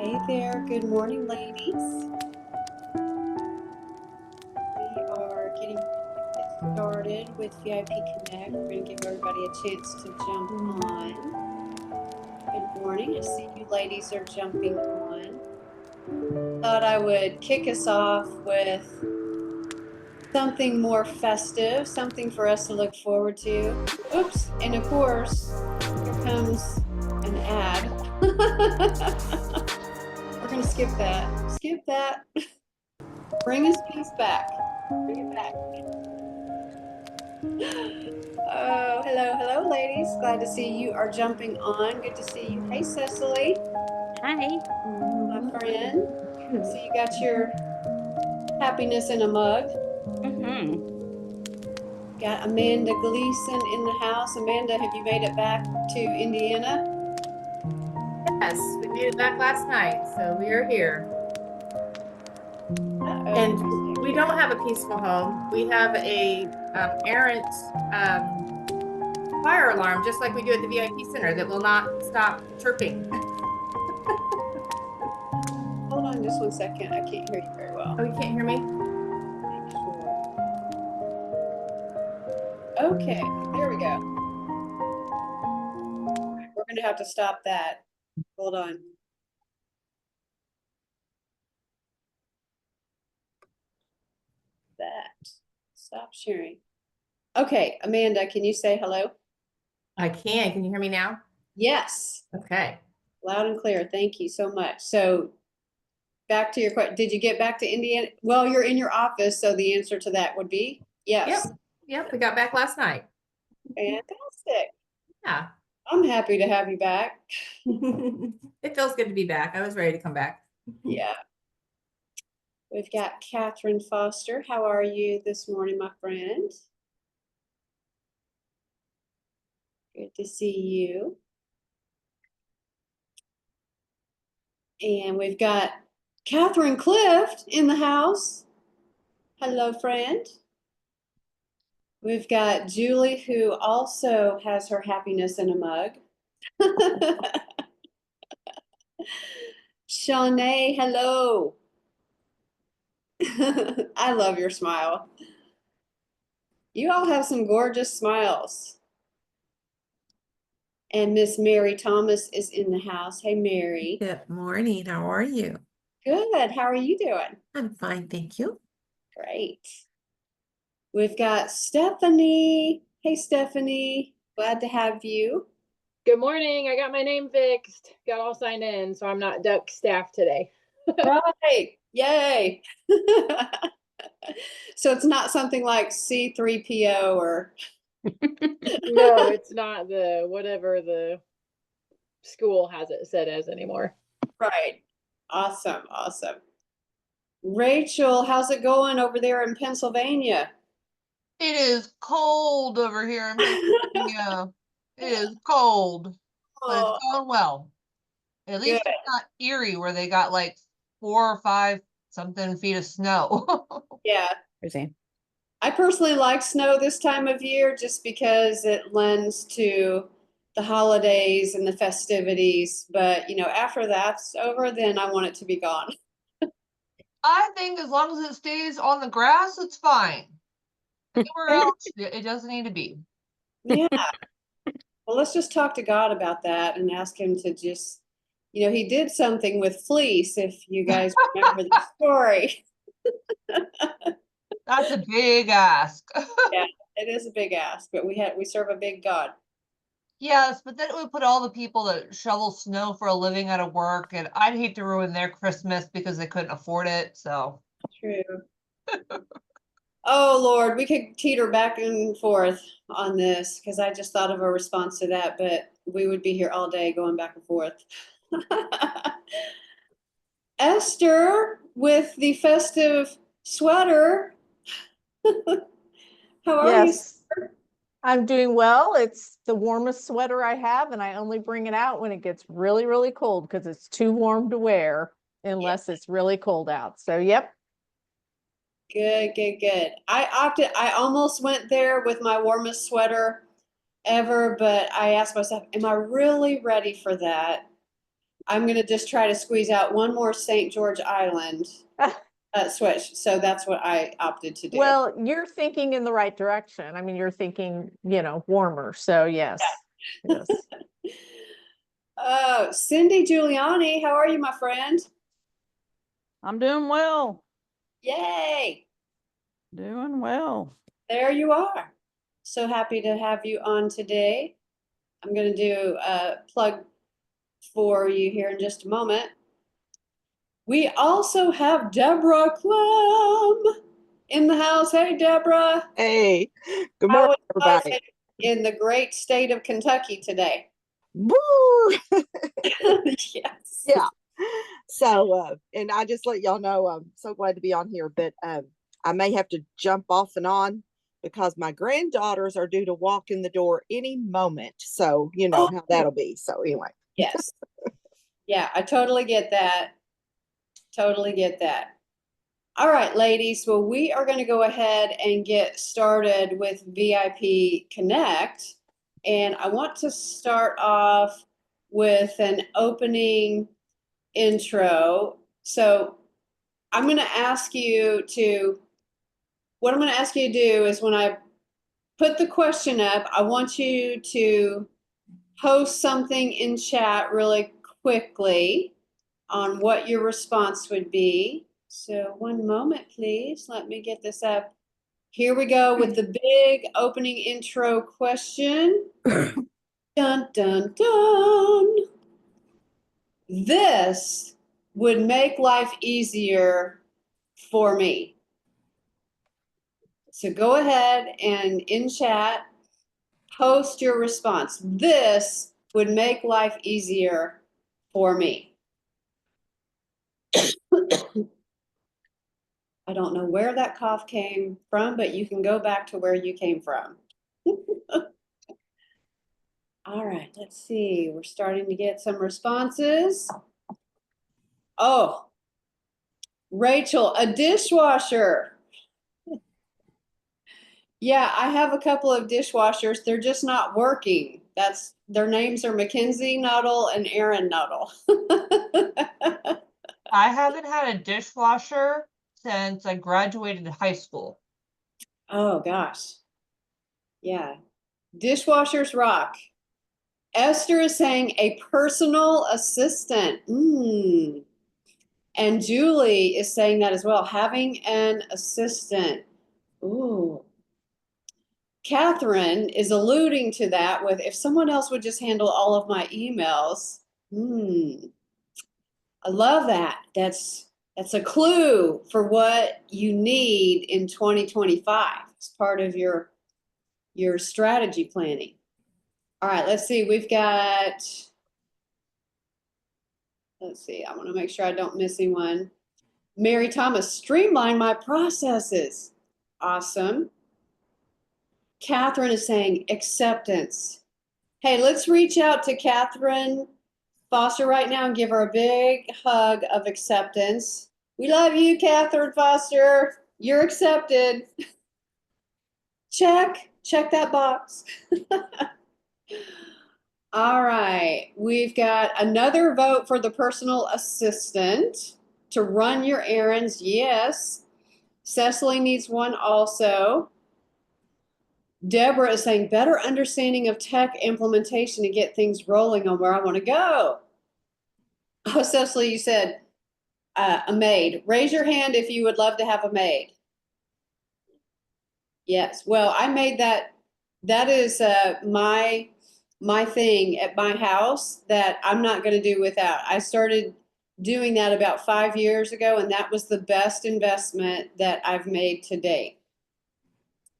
Hey there, good morning, ladies. We are getting started with VIP Connect. We're going to give everybody a chance to jump on. Good morning. I see you ladies are jumping on. Thought I would kick us off with something more festive, something for us to look forward to. Oops, and of course, here comes an ad. We're going to skip that. Skip that. Bring us peace back. Bring it back. Oh, hello, ladies. Glad to see you are jumping on. Good to see you. Hey, Cecily. Hi. My friend. So you got your happiness in a mug. Got Amanda Gleason in the house. Amanda, have you made it back to Indiana? Yes, we made it back last night, so we are here. And we don't have a peaceful home. We have a errant fire alarm, just like we do at the VIP Center, that will not stop chirping. Hold on just 1 second. I can't hear you very well. Oh, you can't hear me? Okay, there we go. We're going to have to stop that. Hold on. That. Stop sharing. Okay, Amanda, can you say hello? I can. Can you hear me now? Yes. Okay. Loud and clear. Thank you so much. So back to your question. Did you get back to Indiana? Well, you're in your office, so the answer to that would be yes. Yep. We got back last night. Fantastic. Yeah. I'm happy to have you back. It feels good to be back. I was ready to come back. Yeah. We've got Catherine Foster. How are you this morning, my friend? Good to see you. And we've got Catherine Clift in the house. Hello, friend. We've got Julie, who also has her happiness in a mug. Shanae, hello. I love your smile. You all have some gorgeous smiles. And Miss Mary Thomas is in the house. Hey, Mary. Good morning. How are you? Good. How are you doing? I'm fine, thank you. Great. We've got Stephanie. Hey, Stephanie. Glad to have you. Good morning. I got my name fixed. Got all signed in, so I'm not duck staff today. Right. Yay. So it's not something like C3PO or No, it's not the whatever the school has it set as anymore. right. Awesome. Awesome. Rachel, how's it going over there in Pennsylvania? It is cold over here in Pennsylvania. It is cold, but Oh, it's going well. At least good. it's not Erie where they got like 4 or 5 something feet of snow. Yeah. Crazy. I personally like snow this time of year just because it lends to the holidays and the festivities. But, you know, after that's over, then I want it to be gone. I think as long as it stays on the grass, it's fine. Anywhere else, it doesn't need to be. Yeah. Well, let's just talk to God about that and ask him to just, you know, he did something with fleece, if you guys remember the story. That's a big ask. Yeah, it is a big ask, but we serve a big God. Yes, but then it would put all the people that shovel snow for a living out of work, and I'd hate to ruin their Christmas because they couldn't afford it. So True. Oh Lord, we could teeter back and forth on this because I just thought of a response to that, but we would be here all day going back and forth. Esther with the festive sweater. How are you? Yes, I'm doing well. It's the warmest sweater I have, and I only bring it out when it gets really, really cold because it's too warm to wear unless it's really cold out. So, yep. Good, good, good. I almost went there with my warmest sweater ever, but I asked myself, am I really ready for that? I'm gonna just try to squeeze out one more St. George Island switch. So that's what I opted to do. Well, you're thinking in the right direction. I mean, you're thinking, warmer. So yes, yes. Oh, Cindy Giuliani, how are you, my friend? I'm doing well. Yay! Doing well. There you are. So happy to have you on today. I'm going to do a plug for you here in just a moment. We also have Deborah Clem in the house. Hey, Deborah. Hey, good How morning, is everybody. life in the great state of Kentucky today? Woo! Yes. Yeah. So, and I just let y'all know I'm so glad to be on here, but I may have to jump off and on because my granddaughters are due to walk in the door any moment. So, you know how that'll be. So, anyway. Yes. Yeah, I totally get that. Totally get that. All right, ladies. Well, we are going to go ahead and get started with VIP Connect. And I want to start off with an opening intro. So I'm going to ask you to, what I'm going to ask you to do is when I put the question up, I want you to post something in chat really quickly on what your response would be. So one moment, please. Let me get this up. Here we go with the big opening intro question. Dun, dun, dun. This would make life easier for me. So go ahead and in chat, post your response. This would make life easier for me. I don't know where that cough came from, but you can go back to where you came from. All right, let's see. We're starting to get some responses. Oh, Rachel, a dishwasher. Yeah, I have a couple of dishwashers. They're just not working. Their names are Mackenzie Nuttall and Aaron Nuttall. I haven't had a dishwasher since I graduated high school. Oh gosh. Yeah. Dishwashers rock. Esther is saying a personal assistant. And Julie is saying that as well, having an assistant. Ooh. Catherine is alluding to that with if someone else would just handle all of my emails. I love that. That's a clue for what you need in 2025. It's part of your strategy planning. All right, let's see. Let's see. I want to make sure I don't miss anyone. Mary Thomas, streamline my processes. Awesome. Catherine is saying acceptance. Hey, let's reach out to Catherine Foster right now and give her a big hug of acceptance. We love you, Catherine Foster. You're accepted. Check that box. All right, we've got another vote for the personal assistant to run your errands. Yes. Cecily needs one also. Deborah is saying better understanding of tech implementation to get things rolling on where I want to go. Oh, Cecily, you said a maid. Raise your hand if you would love to have a maid. Yes. Well, I made that. That is my thing at my house that I'm not going to do without. I started doing that about 5 years ago, and that was the best investment that I've made to date.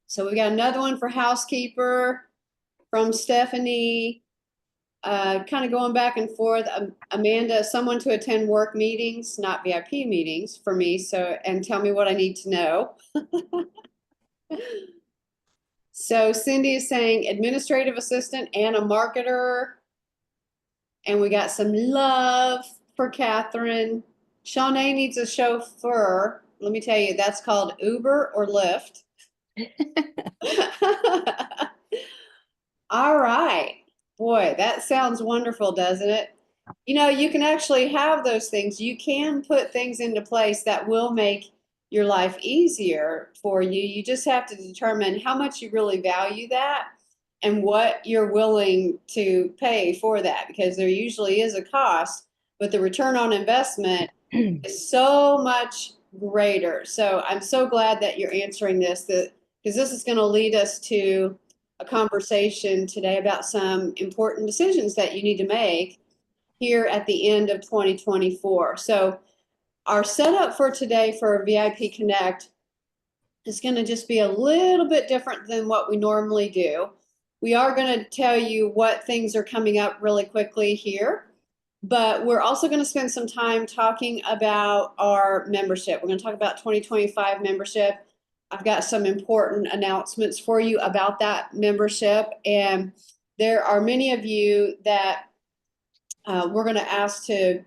So we got another one for housekeeper from Stephanie. Kind of going back and forth. Amanda, someone to attend work meetings, not VIP meetings for me. So, and tell me what I need to know. So Cindy is saying administrative assistant and a marketer. And we got some love for Catherine. Shawnee needs a chauffeur. Let me tell you, that's called Uber or Lyft. All right. Boy, that sounds wonderful, doesn't it? You know, you can actually have those things. You can put things into place that will make your life easier for you. You just have to determine how much you really value that and what you're willing to pay for that, because there usually is a cost, but the return on investment is so much greater. So I'm so glad that you're answering this, because this is going to lead us to a conversation today about some important decisions that you need to make here at the end of 2024. So our setup for today for VIP Connect is going to just be a little bit different than what we normally do. We are going to tell you what things are coming up really quickly here, but we're also going to spend some time talking about our membership. We're going to talk about 2025 membership. I've got some important announcements for you about that membership, and there are many of you that we're going to ask to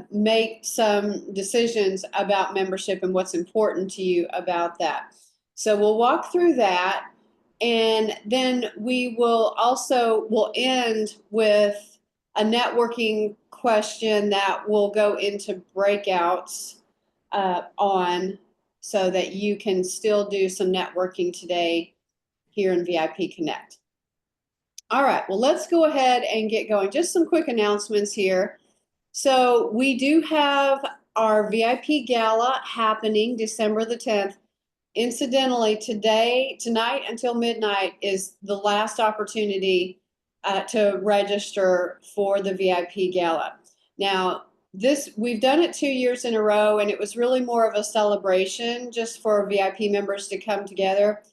make some decisions about membership and what's important to you about that. So we'll walk through that, and then we'll end with a networking question that will go into breakouts on, so that you can still do some networking today here in VIP Connect. All right, well, let's go ahead and get going. Just some quick announcements here. So we do have our VIP Gala happening December the 10th. Incidentally, tonight until midnight is the last opportunity to register for the VIP Gala. Now, we've done it 2 years in a row, and it was really more of a celebration just for VIP members to come together.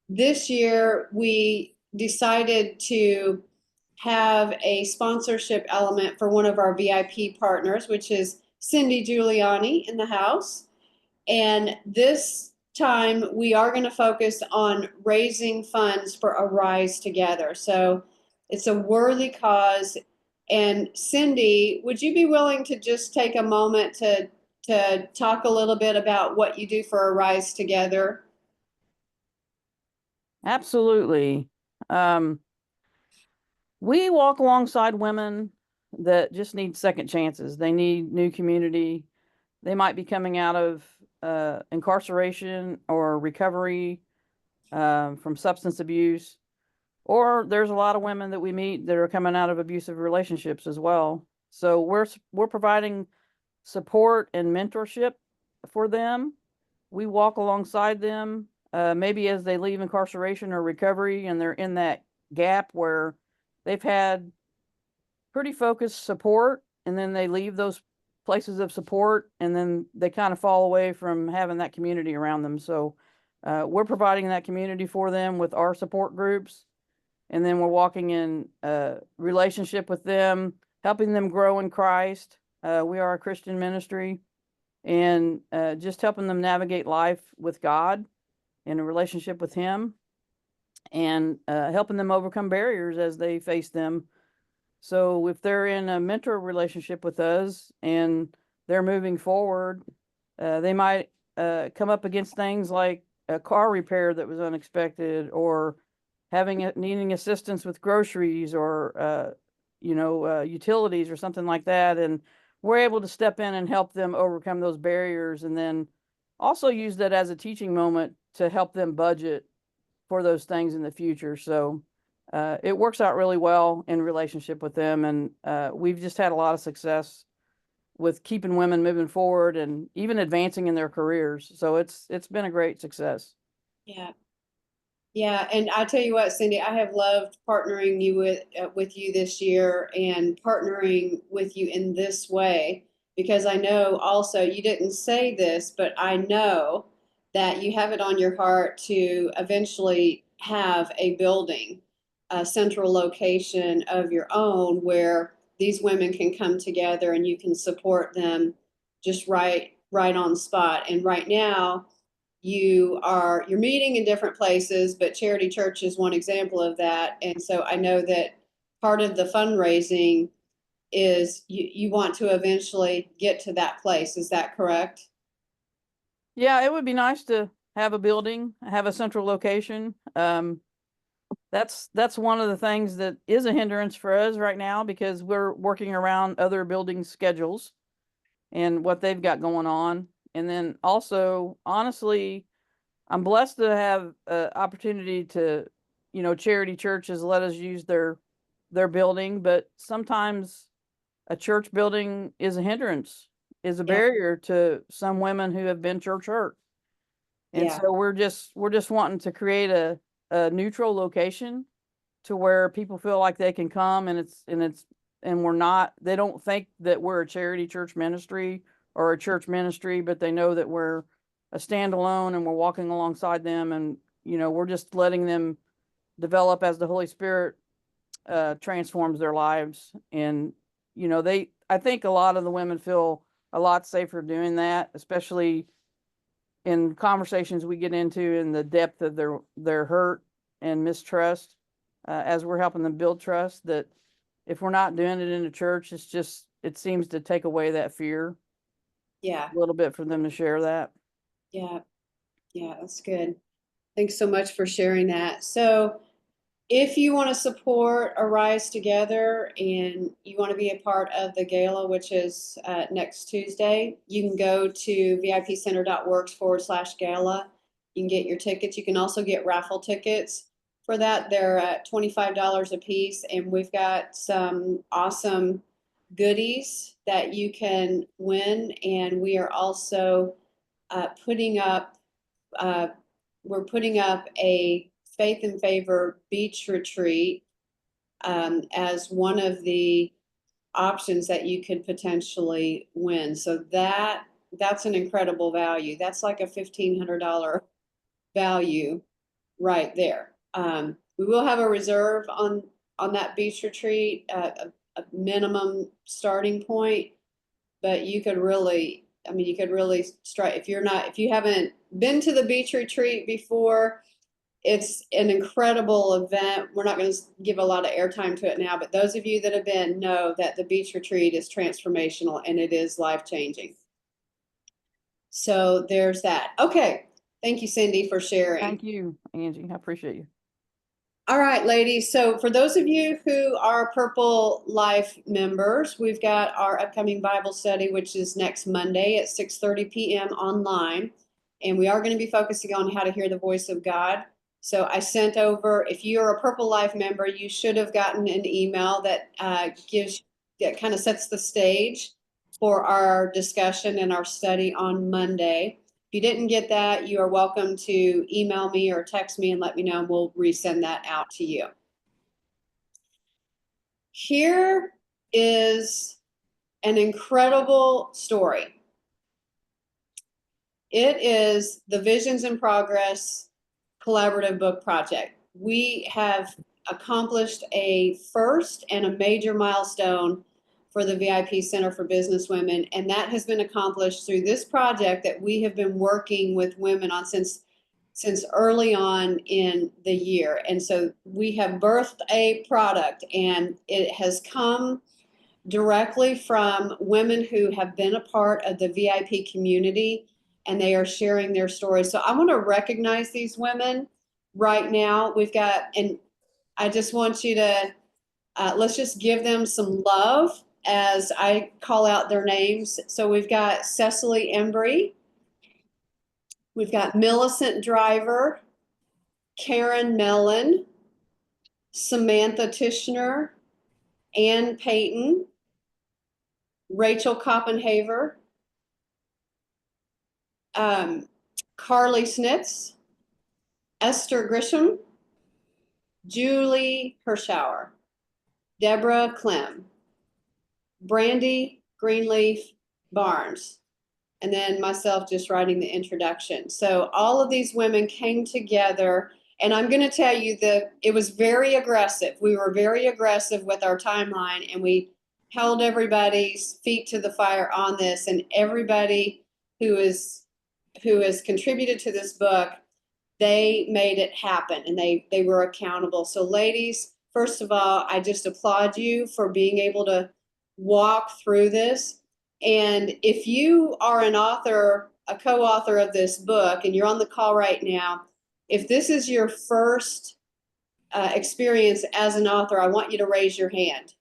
This year, we decided to have a sponsorship element for one of our VIP partners, which is Cindy Giuliani in the house. And this time we are going to focus on raising funds for a Rise Together. So it's a worthy cause. And Cindy, would you be willing to just take a moment to talk a little bit about what you do for a Rise Together? Absolutely. We walk alongside women that just need second chances. They need new community. They might be coming out of incarceration or recovery from substance abuse. Or there's a lot of women that we meet that are coming out of abusive relationships as well. So we're providing support and mentorship for them. We walk alongside them, maybe as they leave incarceration or recovery, and they're in that gap where they've had pretty focused support, and then they leave those places of support, and then they kind of fall away from having that community around them. So we're providing that community for them with our support groups, and then we're walking in relationship with them, helping them grow in Christ. We are a Christian ministry, and just helping them navigate life with God in a relationship with Him, and helping them overcome barriers as they face them. So if they're in a mentor relationship with us and they're moving forward, they might come up against things like a car repair that was unexpected, or needing assistance with groceries, or utilities or something like that, and we're able to step in and help them overcome those barriers, and then also use that as a teaching moment to help them budget for those things in the future. So it works out really well in relationship with them, and we've just had a lot of success with keeping women moving forward and even advancing in their careers. So it's been a great success. Yeah. Yeah, and I tell you what, Cindy, I have loved partnering with you this year, and partnering with you in this way, because I know also, you didn't say this, but I know that you have it on your heart to eventually have a building, a central location of your own, where these women can come together and you can support them just right on spot. And right now, you're meeting in different places, but Charity Church is one example of that. And so I know that part of the fundraising is you want to eventually get to that place. Is that correct? Yeah, it would be nice to have a building, have a central location. that's one of the things that is a hindrance for us right now, because we're working around other building schedules and what they've got going on. And then also, honestly, I'm blessed to have an opportunity to, charity churches let us use their building, but sometimes a church building is a hindrance, is a Yeah. barrier to some women who have been church hurt. And Yeah. so we're just wanting to create a neutral location to where people feel like they can come, and we're not, they don't think that we're a charity church ministry or a church ministry, but they know that we're a standalone and we're walking alongside them, and we're just letting them develop as the Holy Spirit transforms their lives. And I think a lot of the women feel a lot safer doing that, especially in conversations we get into in the depth of their hurt and mistrust, as we're helping them build trust. That if we're not doing it in a church, it seems to take away that fear Yeah. a little bit for them to share that. Yeah. Yeah. That's good. Thanks so much for sharing that. So if you want to support Arise Together and you want to be a part of the gala, which is next Tuesday, you can go to vipcenter.works/gala. You can get your tickets. You can also get raffle tickets for that. They're at $25 a piece, and we've got some awesome goodies that you can win. And we are also putting up we're putting up a Faith and Favor beach retreat as one of the options that you could potentially win. So that's an incredible value. That's like a $1,500 value right there. We will have a reserve on that beach retreat, a minimum starting point, but you could really strike if you haven't been to the beach retreat before. It's an incredible event. We're not going to give a lot of airtime to it now, but those of you that have been know that the beach retreat is transformational and it is life-changing. So there's that. Okay. Thank you, Cindy, for sharing. Thank you, Angie. I appreciate you. All right, ladies. So for those of you who are Purple Life members, we've got our upcoming Bible study, which is next Monday at 6:30 p.m. online. And we are going to be focusing on how to hear the voice of God. So I sent over, if you're a Purple Life member, you should have gotten an email that that kind of sets the stage for our discussion and our study on Monday. If you didn't get that, you are welcome to email me or text me and let me know, and we'll resend that out to you. Here is an incredible story. It is the Visions in Progress collaborative book project. We have accomplished a first and a major milestone for the VIP Center for Business Women, and that has been accomplished through this project that we have been working with women on since early on in the year. And so we have birthed a product, and it has come directly from women who have been a part of the VIP community, and they are sharing their stories. So I want to recognize these women right now. We've got, and I just want you to, let's just give them some love as I call out their names. So we've got Cecily Embry. We've got Millicent Driver, Karen Mellon, Samantha Tishner, Ann Payton, Rachel Koppenhaver, Carly Snitz, Esther Grisham, Julie Hirschauer, Deborah Clem, Brandy Greenleaf Barnes, and then myself just writing the introduction. So all of these women came together, and I'm going to tell you that it was very aggressive. We were very aggressive with our timeline, and we held everybody's feet to the fire on this, and everybody who has contributed to this book, they made it happen, and they were accountable. So ladies, first of all, I just applaud you for being able to walk through this. And if you are an author, a co-author of this book, and you're on the call right now, if this is your first experience as an author, I want you to raise your hand.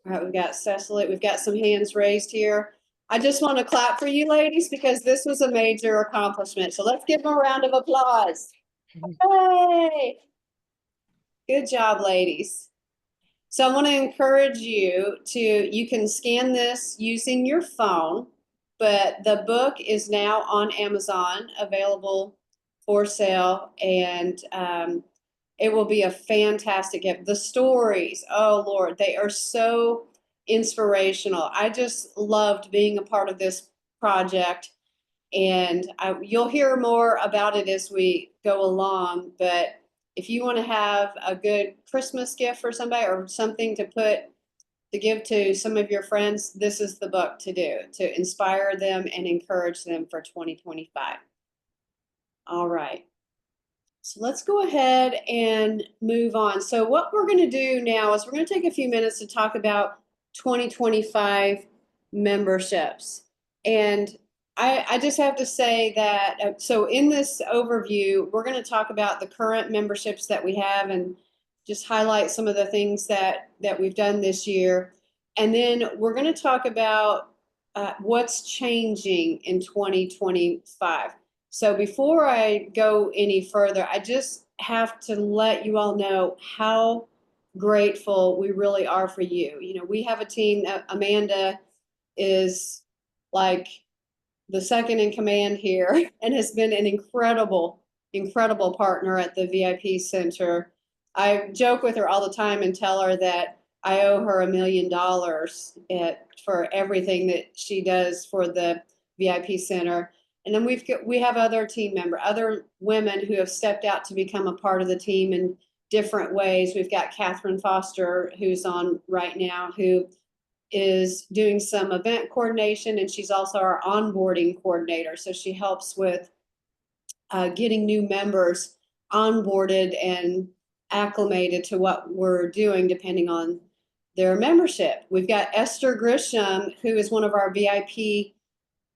All right, we've got Cecily. We've got some hands raised here. I just want to clap for you ladies because this was a major accomplishment. So let's give them a round of applause. Yay! Good job, ladies. So I want to encourage you you can scan this using your phone, but the book is now on Amazon, available for sale, and it will be a fantastic gift. The stories, oh Lord, they are so inspirational. I just loved being a part of this project, and you'll hear more about it as we go along, but if you want to have a good Christmas gift for somebody or something to give to some of your friends, this is the book to do, to inspire them and encourage them for 2025. All right. So let's go ahead and move on. So what we're going to do now is we're going to take a few minutes to talk about 2025 memberships. And I just have to say that, so in this overview, we're going to talk about the current memberships that we have and just highlight some of the things that we've done this year. And then we're going to talk about what's changing in 2025. So before I go any further, I just have to let you all know how grateful we really are for you. You know, we have a team. Amanda is like the second in command here and has been an incredible partner at the VIP Center. I joke with her all the time and tell her that I owe her $1 million for everything that she does for the VIP Center. And then we have other team members, other women who have stepped out to become a part of the team in different ways. We've got Catherine Foster, who's on right now, who is doing some event coordination, and she's also our onboarding coordinator. So she helps with getting new members onboarded and acclimated to what we're doing depending on their membership. We've got Esther Grisham, who is one of our VIP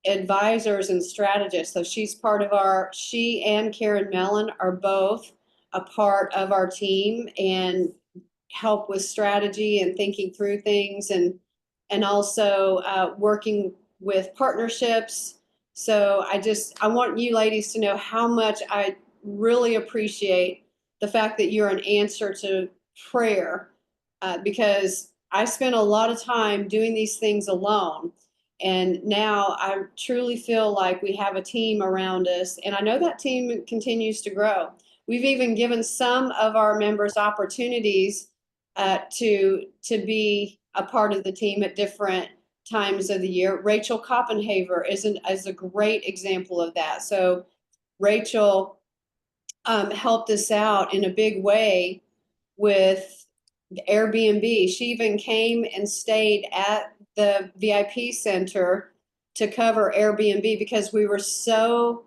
advisors and strategists. So she's part of she and Karen Mellon are both a part of our team and help with strategy and thinking through things and also working with partnerships. So I want you ladies to know how much I really appreciate the fact that you're an answer to prayer, because I spent a lot of time doing these things alone. And now I truly feel like we have a team around us, and I know that team continues to grow. We've even given some of our members opportunities to be a part of the team at different times of the year. Rachel Koppenhaver is a great example of that. So Rachel helped us out in a big way with Airbnb. She even came and stayed at the VIP Center to cover Airbnb because we were so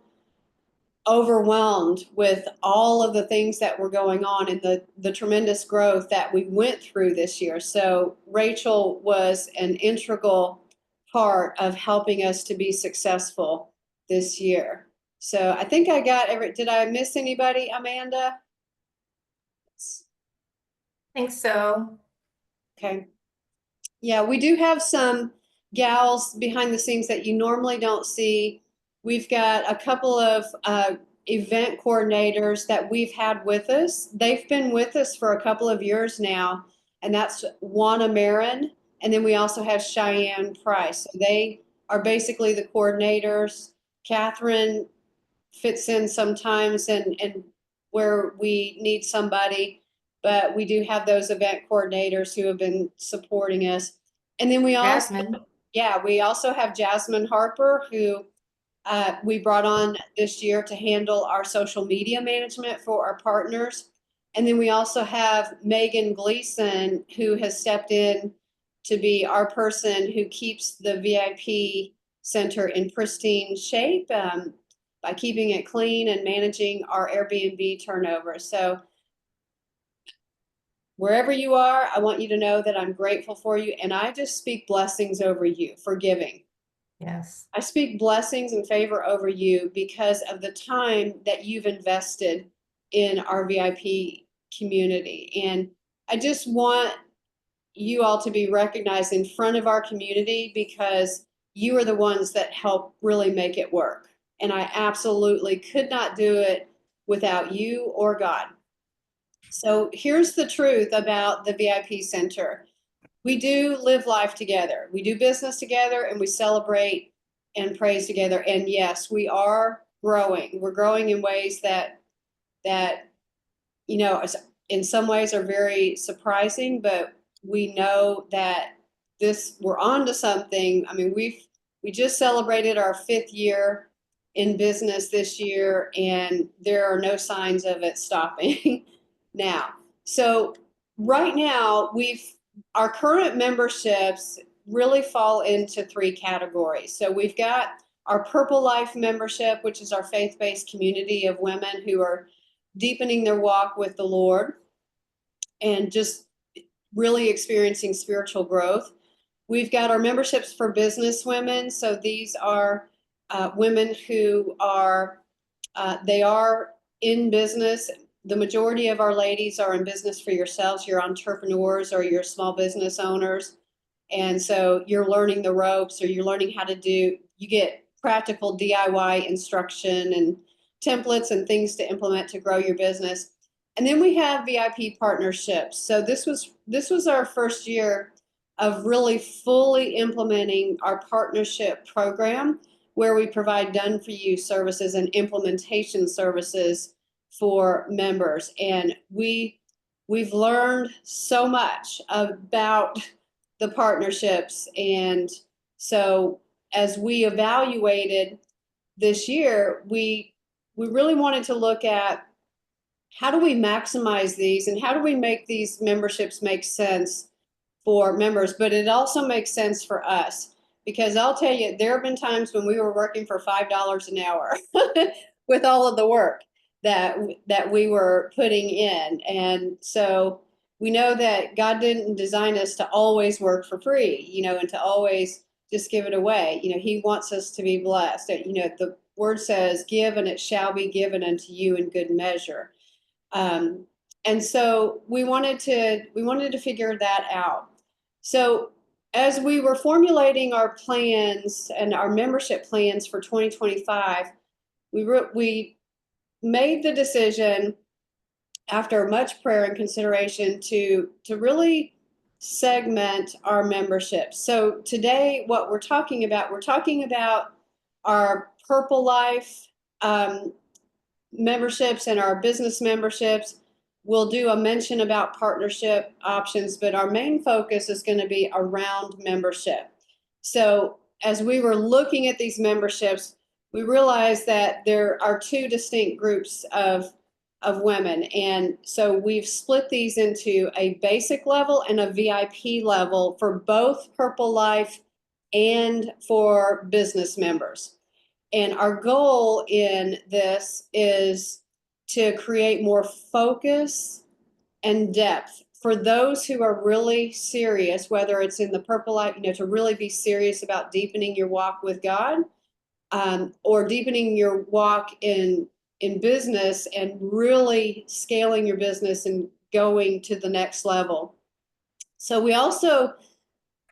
overwhelmed with all of the things that were going on and the tremendous growth that we went through this year. So Rachel was an integral part of helping us to be successful this year. So I think I got did I miss anybody, Amanda? I think so. Okay. Yeah, we do have some gals behind the scenes that you normally don't see. We've got a couple of event coordinators that we've had with us. They've been with us for a couple of years now, and that's Juana Marin. And then we also have Cheyenne Price. So they are basically the coordinators. Catherine fits in sometimes and where we need somebody, but we do have those event coordinators who have been supporting us. And then we also have Jasmine Harper, who we brought on this year to handle our social media management for our partners. And then we also have Megan Gleason, who has stepped in to be our person who keeps the VIP Center in pristine shape by keeping it clean and managing our Airbnb turnover. So wherever you are, I want you to know that I'm grateful for you. And I just speak blessings over you for giving. Yes. I speak blessings and favor over you because of the time that you've invested in our VIP community. And I just want you all to be recognized in front of our community because you are the ones that help really make it work. And I absolutely could not do it without you or God. So here's the truth about the VIP Center. We do live life together. We do business together and we celebrate and praise together. And yes, we are growing. We're growing in ways that in some ways are very surprising, but we know that we're on to something. I mean, we just celebrated our 5th year in business this year, and there are no signs of it stopping now. So right now, our current memberships really fall into 3 categories. So we've got our Purple Life membership, which is our faith-based community of women who are deepening their walk with the Lord and just really experiencing spiritual growth. We've got our memberships for business women. So these are women who they are in business. The majority of our ladies are in business for yourselves. You're entrepreneurs or you're small business owners. And so you're learning the ropes, or you're learning how to you get practical DIY instruction and templates and things to implement to grow your business. And then we have VIP partnerships. So this was our first year of really fully implementing our partnership program, where we provide done for you services and implementation services for members. And we've learned so much about the partnerships. And so as we evaluated this year, we really wanted to look at how do we maximize these and how do we make these memberships make sense for members, but it also makes sense for us. Because I'll tell you, there have been times when we were working for $5 an hour with all of the work that we were putting in. And so we know that God didn't design us to always work for free, and to always just give it away. He wants us to be blessed. The word says, give and it shall be given unto you in good measure. And so we wanted to figure that out. So as we were formulating our plans and our membership plans for 2025, we made the decision after much prayer and consideration to really segment our membership. So today, what we're talking about our Purple Life memberships and our business memberships. We'll do a mention about partnership options, but our main focus is going to be around membership. So as we were looking at these memberships, we realized that there are 2 distinct groups of women. And so we've split these into a basic level and a VIP level for both Purple Life and for business members. And our goal in this is to create more focus and depth for those who are really serious, whether it's in the Purple Life, to really be serious about deepening your walk with God, or deepening your walk in business and really scaling your business and going to the next level. So we also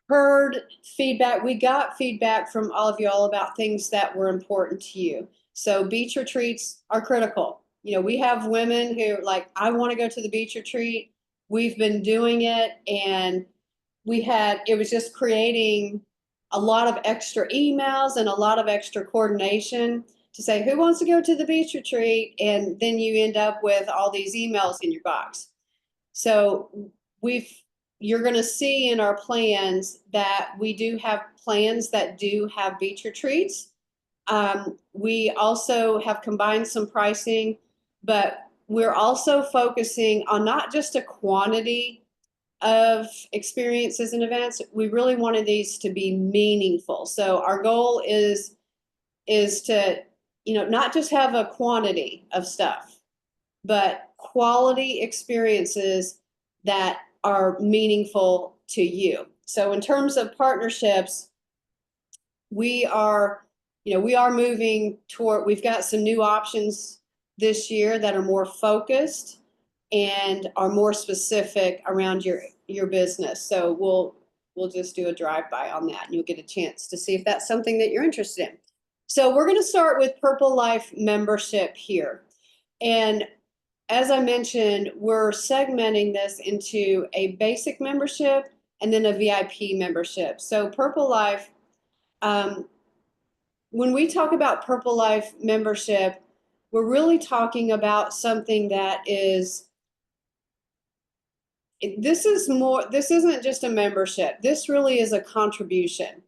heard feedback. We got feedback from all of you all about things that were important to you. So beach retreats are critical. We have women who I want to go to the beach retreat. We've been doing it, and it was just creating a lot of extra emails and a lot of extra coordination to say, who wants to go to the beach retreat? And then you end up with all these emails in your box. So you're going to see in our plans that we do have plans that do have beach retreats. We also have combined some pricing, but we're also focusing on not just a quantity of experiences and events. We really wanted these to be meaningful. So our goal is to, not just have a quantity of stuff, but quality experiences that are meaningful to you. So in terms of partnerships, we are moving toward, we've got some new options this year that are more focused and are more specific around your business. So we'll just do a drive-by on that, and you'll get a chance to see if that's something that you're interested in. So we're going to start with Purple Life membership here. And as I mentioned, we're segmenting this into a basic membership and then a VIP membership. So Purple Life, when we talk about Purple Life membership, we're really talking about something that is, this isn't just a membership. This really is a contribution.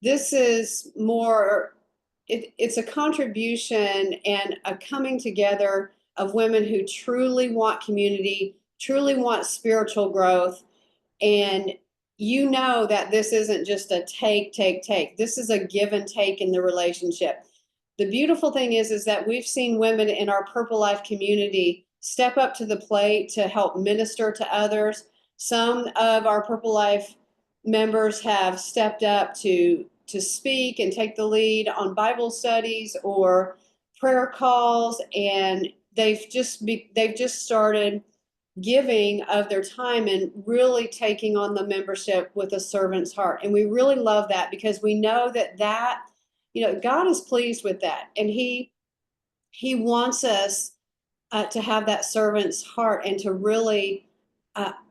This is more, it's a contribution and a coming together of women who truly want community, truly want spiritual growth. And you know that this isn't just a take. This is a give and take in the relationship. The beautiful thing is that we've seen women in our Purple Life community step up to the plate to help minister to others. Some of our Purple Life members have stepped up to speak and take the lead on Bible studies or prayer calls, and they've just started giving of their time and really taking on the membership with a servant's heart. And we really love that, because we know that God is pleased with that, and he wants us to have that servant's heart and to really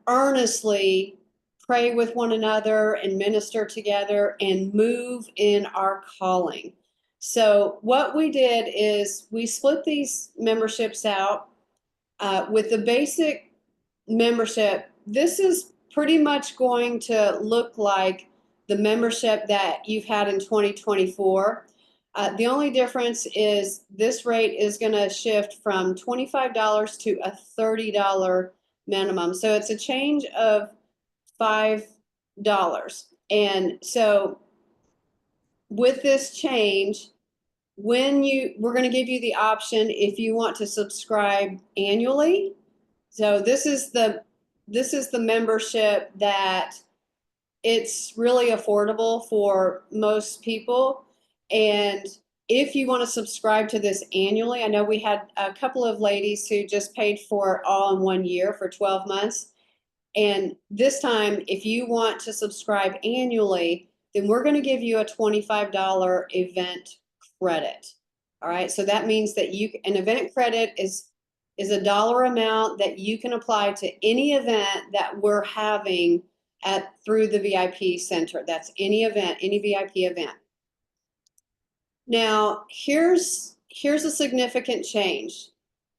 earnestly pray with one another and minister together and move in our calling. So what we did is we split these memberships out with the basic membership. This is pretty much going to look like the membership that you've had in 2024. The only difference is this rate is going to shift from $25 to a $30 minimum. So it's a change of $5. And so with this change, we're going to give you the option if you want to subscribe annually. So this is the membership that it's really affordable for most people. And if you want to subscribe to this annually, I know we had a couple of ladies who just paid for it all in 1 year for 12 months. And this time, if you want to subscribe annually, then we're going to give you a $25 event credit. All right. So that means that an event credit is a dollar amount that you can apply to any event that we're having through the VIP center. That's any event, any VIP event. Now, here's a significant change.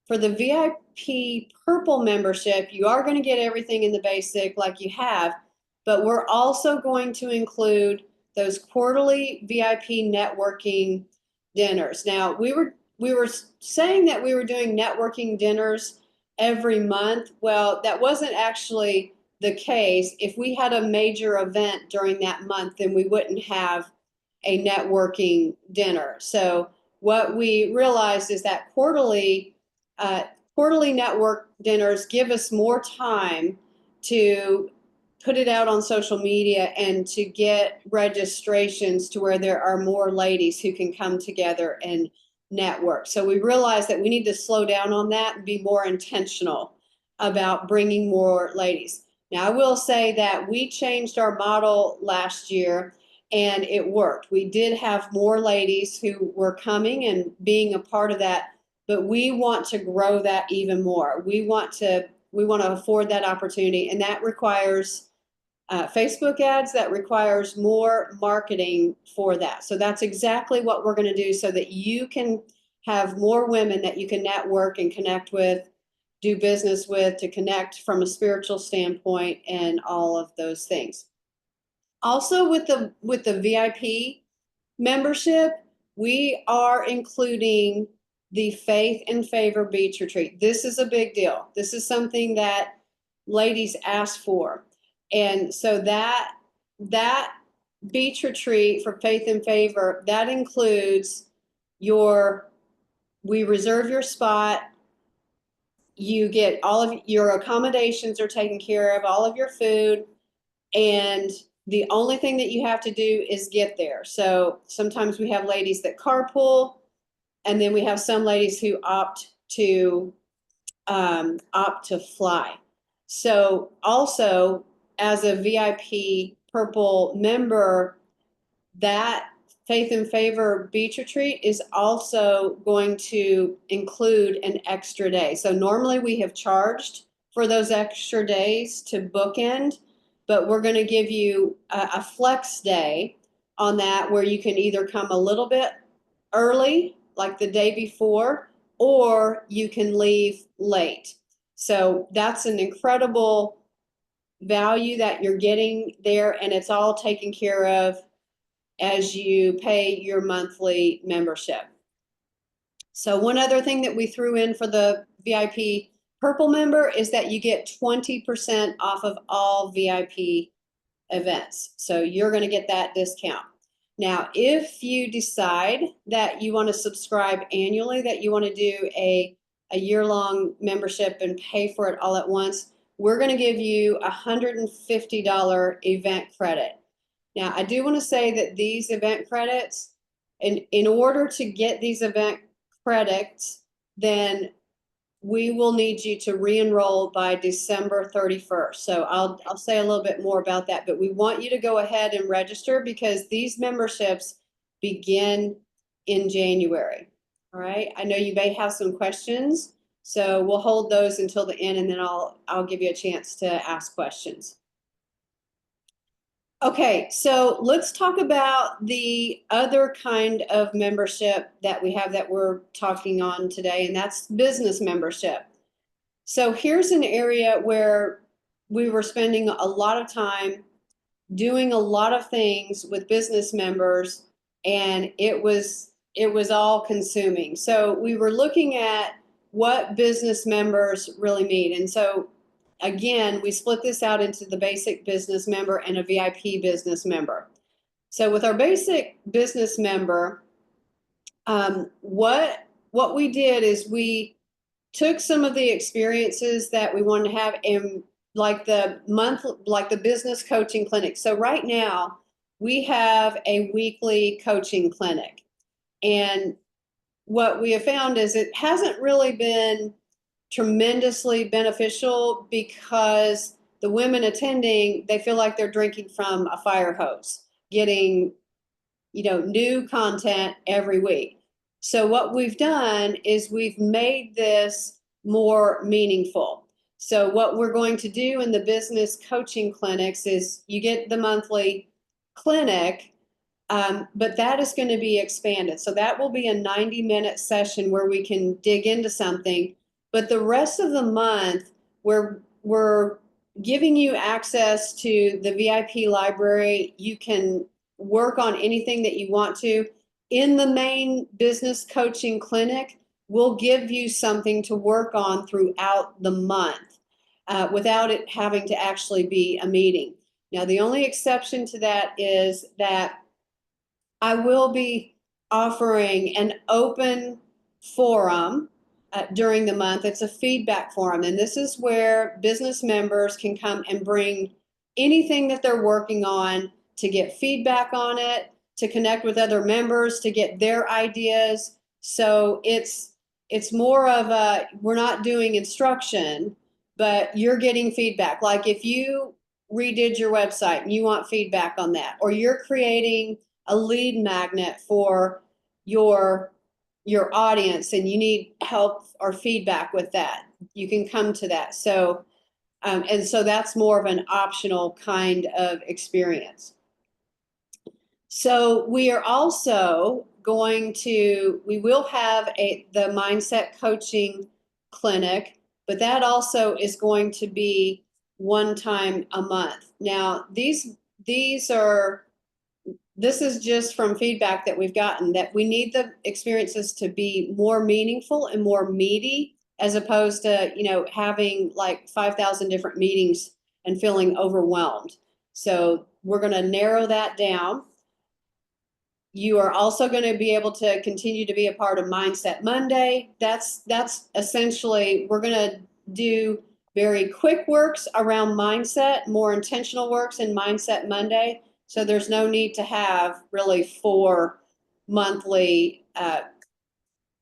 For the VIP Purple membership, you are going to get everything in the basic like you have, but we're also going to include those quarterly VIP networking dinners. Now, we were saying that we were doing networking dinners every month. Well, that wasn't actually the case. If we had a major event during that month, then we wouldn't have a networking dinner. So what we realized is that quarterly network dinners give us more time to put it out on social media and to get registrations to where there are more ladies who can come together and network. So we realized that we need to slow down on that and be more intentional about bringing more ladies. Now, I will say that we changed our model last year and it worked. We did have more ladies who were coming and being a part of that, but we want to grow that even more. We want to afford that opportunity, and that requires Facebook ads, that requires more marketing for that. So that's exactly what we're going to do so that you can have more women that you can network and connect with, do business with, to connect from a spiritual standpoint and all of those things. Also with the VIP membership, we are including the Faith and Favor Beach Retreat. This is a big deal. This is something that ladies ask for. And so that beach retreat for Faith and Favor, that includes we reserve your spot. You get all of your accommodations are taken care of, all of your food, and the only thing that you have to do is get there. So sometimes we have ladies that carpool, and then we have some ladies who opt to opt to fly. So also, as a VIP Purple member, that Faith and Favor beach retreat is also going to include an extra day. So normally we have charged for those extra days to bookend, but we're going to give you a flex day on that where you can either come a little bit early, like the day before, or you can leave late. So that's an incredible value that you're getting there, and it's all taken care of as you pay your monthly membership. So one other thing that we threw in for the VIP Purple member is that you get 20% off of all VIP events. So you're going to get that discount. Now, if you decide that you want to subscribe annually, that you want to do a year-long membership and pay for it all at once, we're going to give you a $150 event credit. Now, I do want to say that these event credits, in order to get these event credits, then we will need you to re-enroll by December 31st. So I'll say a little bit more about that, but we want you to go ahead and register because these memberships begin in January. All right. I know you may have some questions, so we'll hold those until the end, and then I'll give you a chance to ask questions. Okay, so let's talk about the other kind of membership that we have that we're talking on today, and that's business membership. So here's an area where we were spending a lot of time doing a lot of things with business members, and it was all consuming. So we were looking at what business members really need. And so again, we split this out into the basic business member and a VIP business member. So with our basic business member, what we did is we took some of the experiences that we wanted to have in like the business coaching clinic. So right now we have a weekly coaching clinic, and what we have found is it hasn't really been tremendously beneficial because the women attending, they feel like they're drinking from a fire hose, getting, new content every week. So what we've done is we've made this more meaningful. So what we're going to do in the business coaching clinics is you get the monthly clinic, but that is going to be expanded. So that will be a 90-minute session where we can dig into something. But the rest of the month, we're giving you access to the VIP library. You can work on anything that you want to. In the main business coaching clinic, we'll give you something to work on throughout the month without it having to actually be a meeting. Now, the only exception to that is that I will be offering an open forum during the month. It's a feedback forum, and this is where business members can come and bring anything that they're working on to get feedback on it, to connect with other members, to get their ideas. So it's more of a, we're not doing instruction, but you're getting feedback. Like if you redid your website and you want feedback on that, or you're creating a lead magnet for your audience and you need help or feedback with that, you can come to that. So and so that's more of an optional kind of experience. So we are also we will have the mindset coaching clinic, but that also is going to be one time a month. Now this is just from feedback that we've gotten, that we need the experiences to be more meaningful and more meaty, as opposed to, having like 5,000 different meetings and feeling overwhelmed. So we're going to narrow that down. You are also going to be able to continue to be a part of Mindset Monday. That's essentially, we're going to do very quick works around mindset, more intentional works in Mindset Monday. So there's no need to have really 4 monthly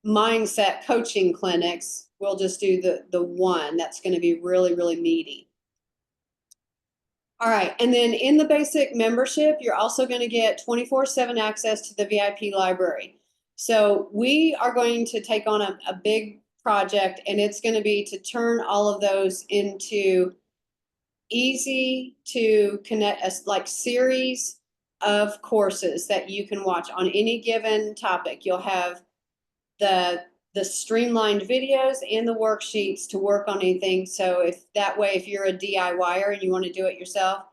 mindset coaching clinics. We'll just do the one that's going to be really, really meaty. All right, and then in the basic membership, you're also going to get 24/7 access to the VIP library. So we are going to take on a big project, and it's going to be to turn all of those into easy to connect, like series of courses that you can watch on any given topic. You'll have the streamlined videos and the worksheets to work on anything. So if that way, if you're a DIYer and you want to do it yourself,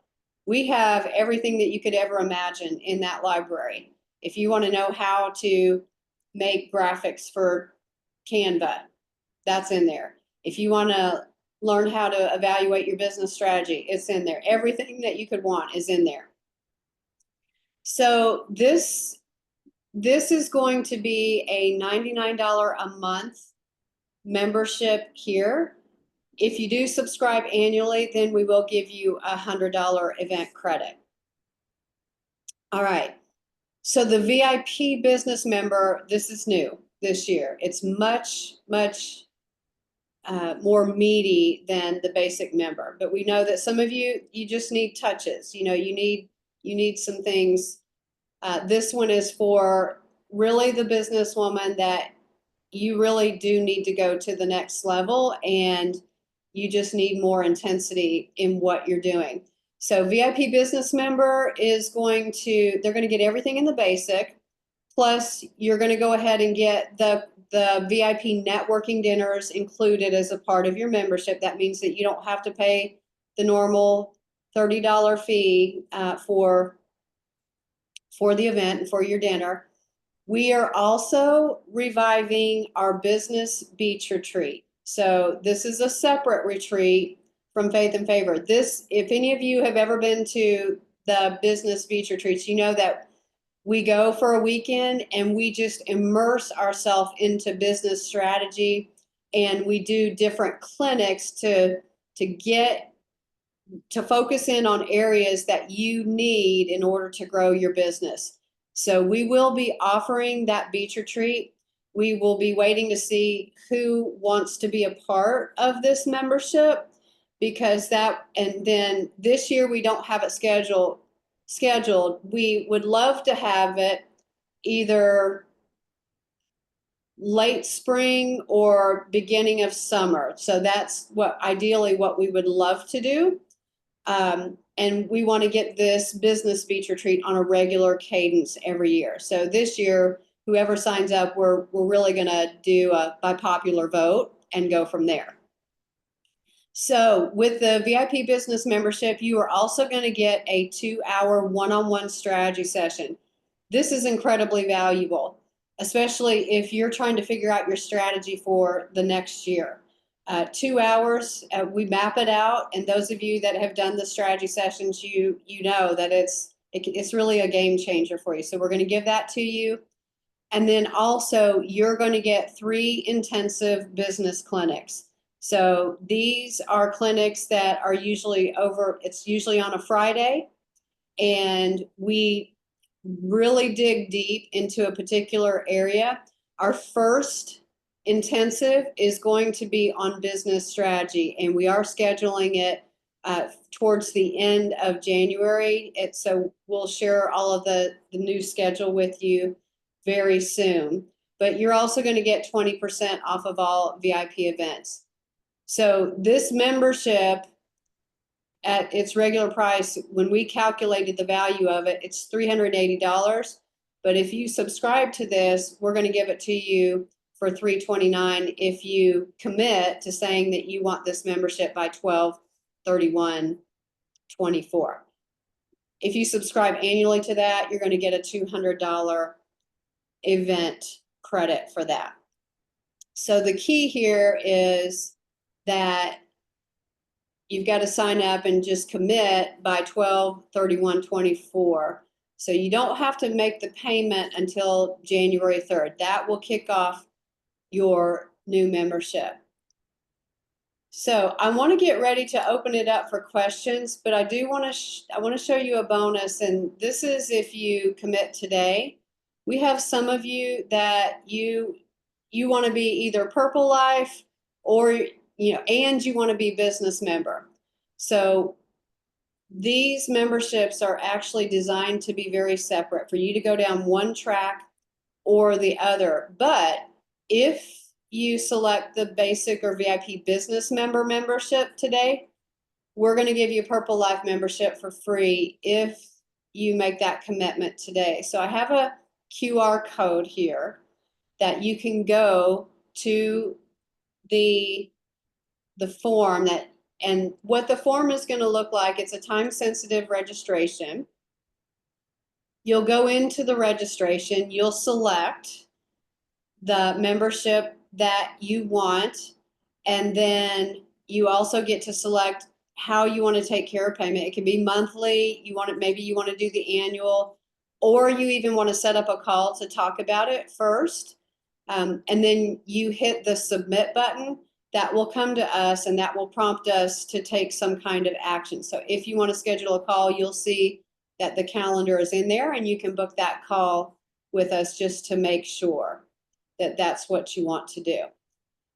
we have everything that you could ever imagine in that library. If you want to know how to make graphics for Canva, that's in there. If you want to learn how to evaluate your business strategy, it's in there. Everything that you could want is in there. So this is going to be a $99 a month membership here. If you do subscribe annually, then we will give you a $100 event credit. All right. So the VIP business member, this is new this year. It's much, much more meaty than the basic member. But we know that some of you just need touches. You know, you need some things. This one is for really the businesswoman that you really do need to go to the next level, and you just need more intensity in what you're doing. So VIP business member is they're going to get everything in the basic, plus you're going to go ahead and get the VIP networking dinners included as a part of your membership. That means that you don't have to pay the normal $30 fee for the event and for your dinner. We are also reviving our business beach retreat. So this is a separate retreat from Faith and Favor. If any of you have ever been to the business beach retreats, you know that we go for a weekend and we just immerse ourselves into business strategy, and we do different clinics to focus in on areas that you need in order to grow your business. So we will be offering that beach retreat. We will be waiting to see who wants to be a part of this membership, and then this year we don't have it scheduled. We would love to have it either late spring or beginning of summer. So that's ideally what we would love to do. And we want to get this business beach retreat on a regular cadence every year. So this year, whoever signs up, we're really going to do by popular vote and go from there. So with the VIP business membership, you are also going to get a 2-hour one-on-one strategy session. This is incredibly valuable, especially if you're trying to figure out your strategy for the next year. 2 hours, we map it out, and those of you that have done the strategy sessions, you know that it's really a game changer for you. So we're going to give that to you. And then also you're going to get 3 intensive business clinics. So these are clinics that are usually it's usually on a Friday, and we really dig deep into a particular area. Our first intensive is going to be on business strategy, and we are scheduling it towards the end of January. So we'll share all of the new schedule with you very soon. But you're also going to get 20% off of all VIP events. So this membership at its regular price, when we calculated the value of it, it's $380. But if you subscribe to this, we're going to give it to you for $329 if you commit to saying that you want this membership by 12/31/24. If you subscribe annually to that, you're going to get a $200 event credit for that. So the key here is that you've got to sign up and just commit by 12/31/24. So you don't have to make the payment until January 3rd. That will kick off your new membership. So I want to get ready to open it up for questions, but I do want to show you a bonus, and this is if you commit today. We have some of you that you you want to be either Purple Life or, and you want to be business member. So these memberships are actually designed to be very separate for you to go down one track or the other. But if you select the basic or VIP business member membership today, we're going to give you a Purple Life membership for free if you make that commitment today. So I have a QR code here that you can go to the form and what the form is going to look like. It's a time-sensitive registration. You'll go into the registration, you'll select the membership that you want, and then you also get to select how you want to take care of payment. It can be monthly, maybe you want to do the annual, or you even want to set up a call to talk about it first. And then you hit the submit button. That will come to us and that will prompt us to take some kind of action. So if you want to schedule a call, you'll see that the calendar is in there and you can book that call with us just to make sure that that's what you want to do.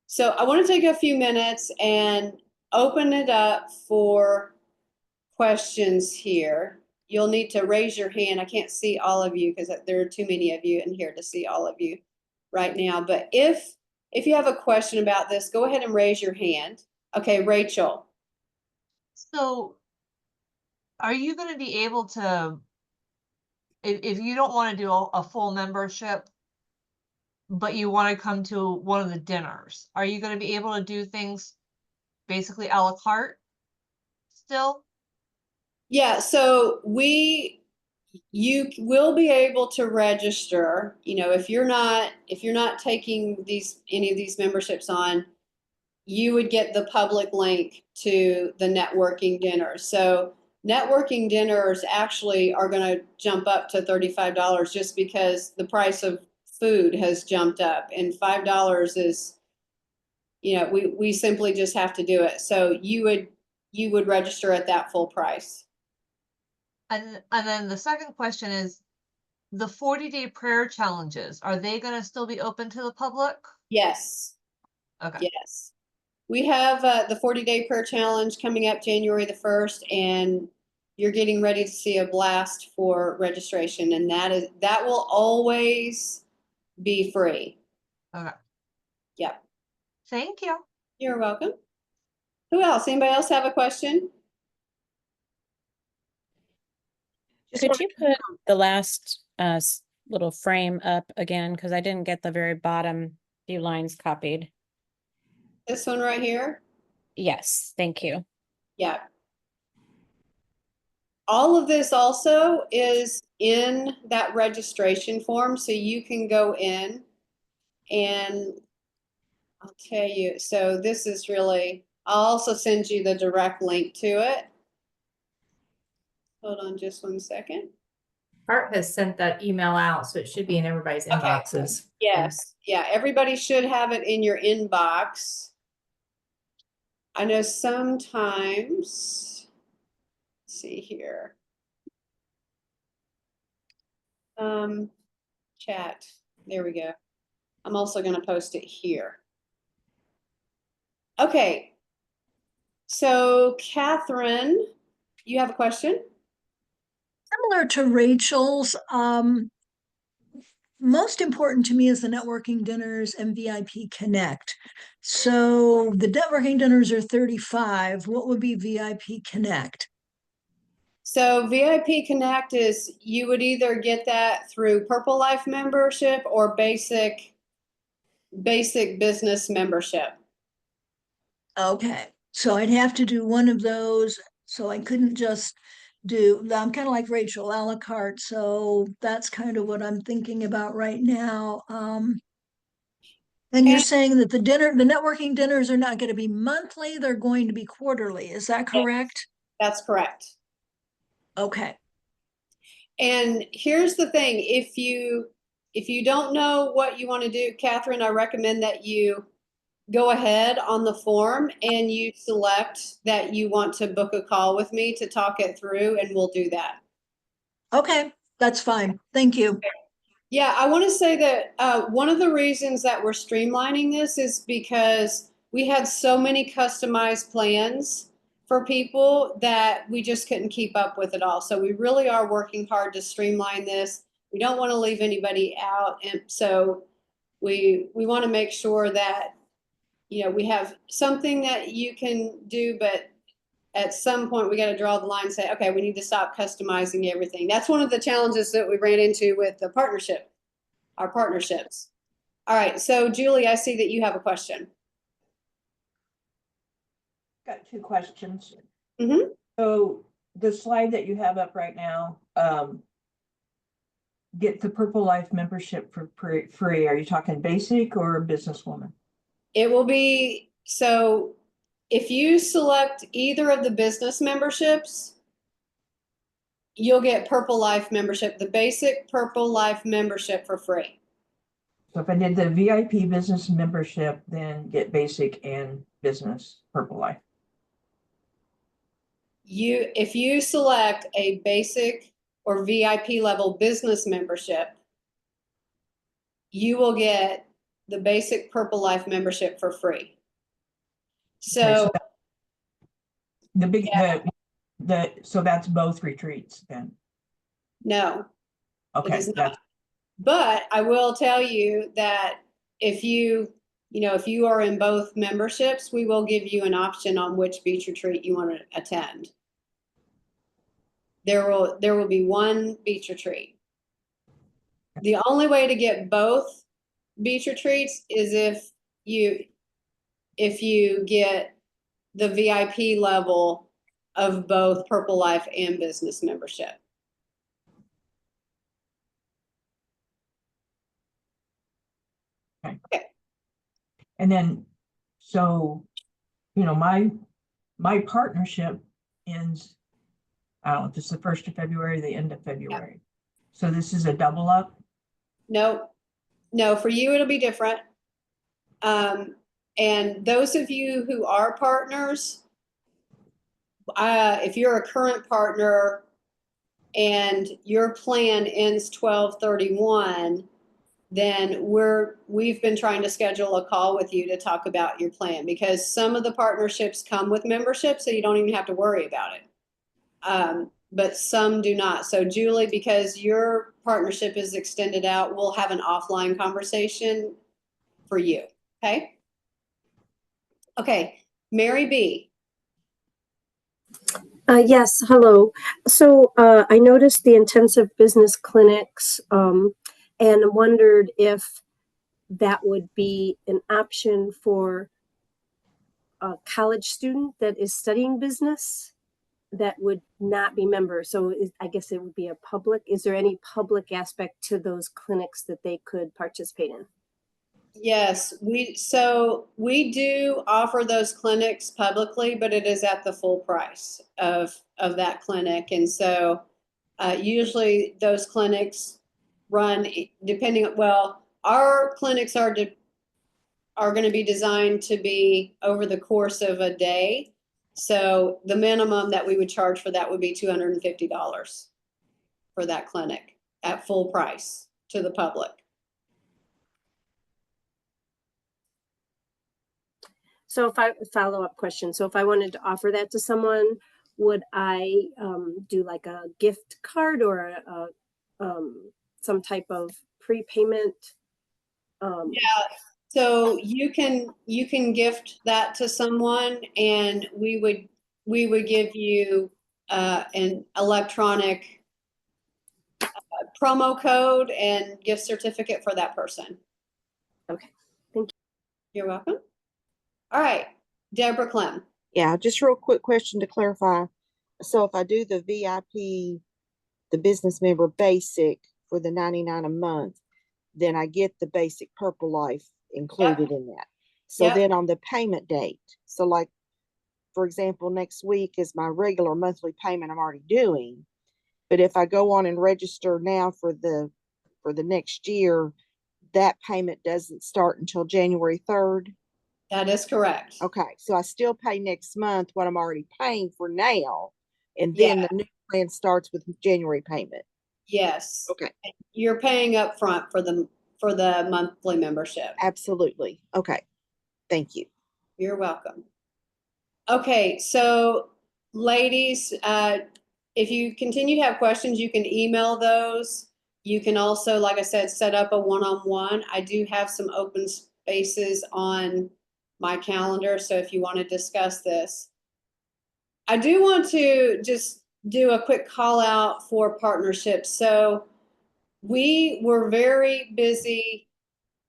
So I want to take a few minutes and open it up for questions here. You'll need to raise your hand. I can't see all of you because there are too many of you in here to see all of you right now. But if you have a question about this, go ahead and raise your hand. Okay, Rachel. So are you going to be able to, if you don't want to do a full membership, but you want to come to one of the dinners, are you going to be able to do things basically a la carte still? Yeah, so you will be able to register, if you're not taking any of these memberships on, you would get the public link to the networking dinner. So networking dinners actually are going to jump up to $35 just because the price of food has jumped up, and $5 is, we simply just have to do it. So you would register at that full price. And then the second question is, the 40-day prayer challenges, are they going to still be open to the public? Yes. Okay. Yes. We have the 40-day prayer challenge coming up January the 1st, and you're getting ready to see a blast for registration, and that will always be free. Okay. Yep. Thank you. You're welcome. Who else? Anybody else have a question? Could you put the last little frame up again? Because I didn't get the very bottom few lines copied. This one right here? Yes, thank you. Yeah. All of this also is in that registration form, so you can go in and I'll tell you. So this is really, I'll also send you the direct link to it. Hold on just one second. Art has sent that email out, so it should be in everybody's inboxes. Yes. Yeah. Everybody should have it in your inbox. I know sometimes, let's see here. Chat. There we go. I'm also going to post it here. Okay. So Catherine, you have a question? Similar to Rachel's, most important to me is the networking dinners and VIP Connect. So the networking dinners are 35. What would be VIP Connect? So VIP Connect is, you would either get that through Purple Life membership or basic business membership. Okay, so I'd have to do one of those. So I couldn't just I'm kind of like Rachel, a la carte. So that's kind of what I'm thinking about right now. And you're saying that the networking dinners are not going to be monthly, they're going to be quarterly. Is that correct? That's correct. Okay. And here's the thing, if you don't know what you want to do, Catherine, I recommend that you go ahead on the form and you select that you want to book a call with me to talk it through, and we'll do that. Okay, that's fine. Thank you. Yeah, I want to say that one of the reasons that we're streamlining this is because we had so many customized plans for people that we just couldn't keep up with it all. So we really are working hard to streamline this. We don't want to leave anybody out, and so we want to make sure that we have something that you can do, but at some point we got to draw the line and say, okay, we need to stop customizing everything. That's one of the challenges that we ran into with the our partnerships. All right, so Julie, I see that you have a question. Got two questions. Mm-hmm. So the slide that you have up right now, get the Purple Life membership for free. Are you talking basic or businesswoman? It will be, so if you select either of the business memberships, you'll get Purple Life membership, the basic Purple Life membership for free. So if I did the VIP business membership, then get basic and business Purple Life. If you select a basic or VIP level business membership, you will get the basic Purple Life membership for free. So, okay, so that's both retreats then? No. Okay, it is not. But I will tell you that if you are in both memberships, we will give you an option on which beach retreat you want to attend. There will be one beach retreat. The only way to get both beach retreats is if you get the VIP level of both Purple Life and business membership. Okay. And then, so, my partnership ends, I don't know, just the 1st of February, the end of February. Yeah. So this is a double up? No, for you, it'll be different. And those of you who are partners, if you're a current partner and your plan ends 12/31, then we've been trying to schedule a call with you to talk about your plan, because some of the partnerships come with membership, so you don't even have to worry about it. But some do not. So Julie, because your partnership is extended out, we'll have an offline conversation for you. Okay? Okay, Mary B. Yes, hello. So I noticed the intensive business clinics and wondered if that would be an option for a college student that is studying business that would not be members. So I guess it would be a public. Is there any public aspect to those clinics that they could participate in? Yes, we do offer those clinics publicly, but it is at the full price of that clinic. And so usually those clinics run our clinics are going to be designed to be over the course of a day. So the minimum that we would charge for that would be $250 for that clinic at full price to the public. So if I follow-up question, so if I wanted to offer that to someone, would I do like a gift card or some type of prepayment? Yeah, so you can gift that to someone, and we would give you an electronic promo code and gift certificate for that person. Okay, thank you. You're welcome. All right, Deborah Clem. Yeah, just real quick question to clarify. So if I do the VIP, the business member basic for the $99 a month, then I get the basic Purple Life included in that. So then on the payment date, so like, for example, next week is my regular monthly payment I'm already doing. But if I go on and register now for the next year, that payment doesn't start until January 3rd. That is correct. Okay, so I still pay next month what I'm already paying for now, and then the new plan starts with January payment. Yes. Okay, You're paying up front for the monthly membership. absolutely. Okay, thank you. You're welcome. Okay, so ladies, if you continue to have questions, you can email those. You can also, like I said, set up a one-on-one. I do have some open spaces on my calendar, so if you want to discuss this. I do want to just do a quick call out for partnerships. So we were very busy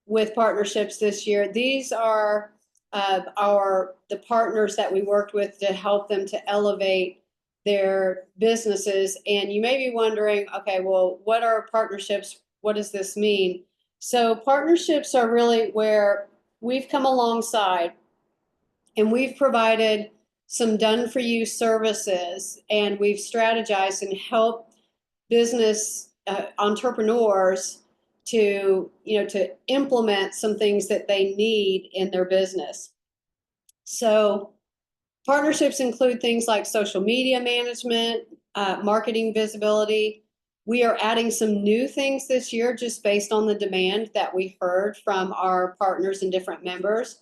with partnerships this year. These are the partners that we worked with to help them to elevate their businesses. And you may be wondering, okay, well, what are partnerships? What does this mean? So partnerships are really where we've come alongside and we've provided some done for you services, and we've strategized and helped business entrepreneurs to implement some things that they need in their business. So partnerships include things like social media management, marketing visibility. We are adding some new things this year just based on the demand that we heard from our partners and different members.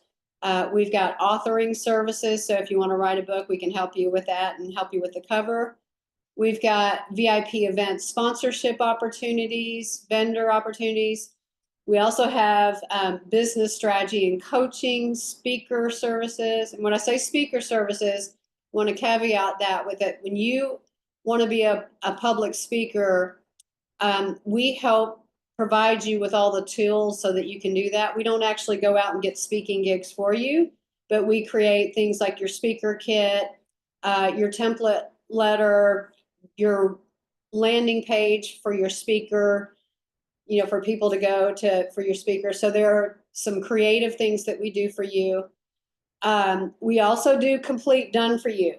We've got authoring services, so if you want to write a book, we can help you with that and help you with the cover. We've got VIP event sponsorship opportunities, vendor opportunities. We also have business strategy and coaching, speaker services. And when I say speaker services, I want to caveat that with it. When you want to be a public speaker, we help provide you with all the tools so that you can do that. We don't actually go out and get speaking gigs for you, but we create things like your speaker kit, your template letter, your landing page for your speaker, for people to go to for your speaker. So there are some creative things that we do for you. We also do complete done for you.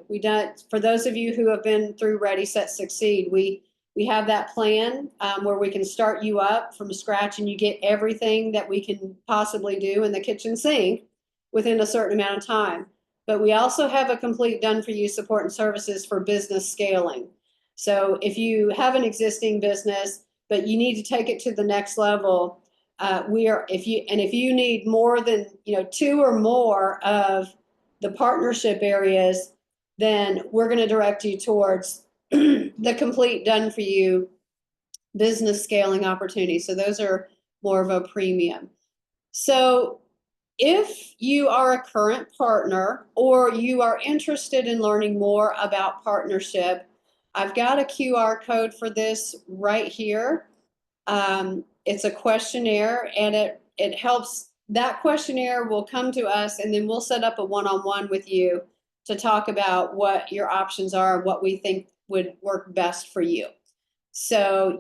For those of you who have been through Ready, Set, Succeed, we have that plan where we can start you up from scratch and you get everything that we can possibly do in the kitchen sink within a certain amount of time. But we also have a complete done for you support and services for business scaling. So if you have an existing business, but you need to take it to the next level, if you need more than 2 or more of the partnership areas, then we're going to direct you towards the complete done for you business scaling opportunities. So those are more of a premium. So if you are a current partner or you are interested in learning more about partnership, I've got a QR code for this right here. It's a questionnaire, and it helps. That questionnaire will come to us, and then we'll set up a one-on-one with you to talk about what your options are, what we think would work best for you. So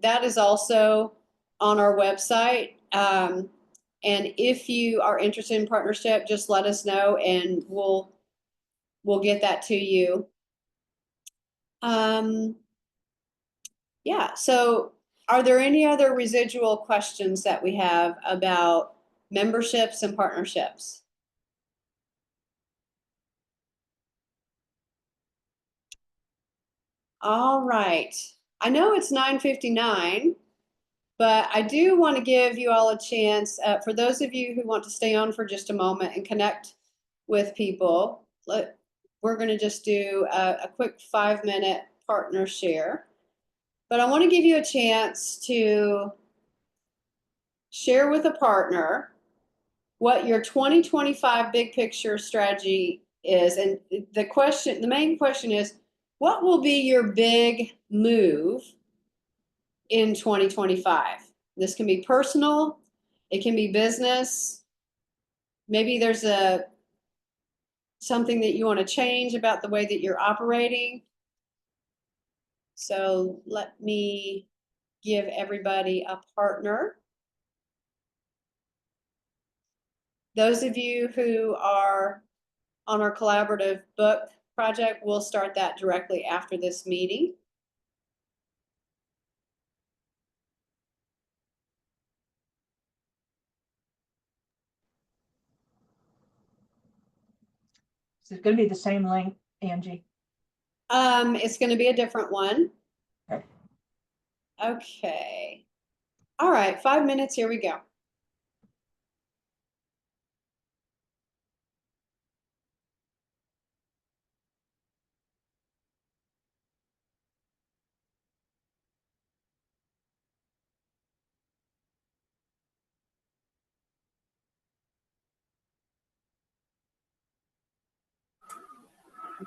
that is also on our website. And if you are interested in partnership, just let us know and we'll get that to you. Yeah, so are there any other residual questions that we have about memberships and partnerships? All right. I know it's 9:59, but I do want to give you all a chance, for those of you who want to stay on for just a moment and connect with people, we're going to just do a quick 5-minute partner share. But I want to give you a chance to share with a partner what your 2025 big picture strategy is. And the main question is, what will be your big move in 2025? This can be personal, it can be business. Maybe there's something that you want to change about the way that you're operating. So let me give everybody a partner. Those of you who are on our collaborative book project, we'll start that directly after this meeting. Is it going to be the same link, Angie? It's going to be a different one. Okay. Okay. All right, 5 minutes, here we go.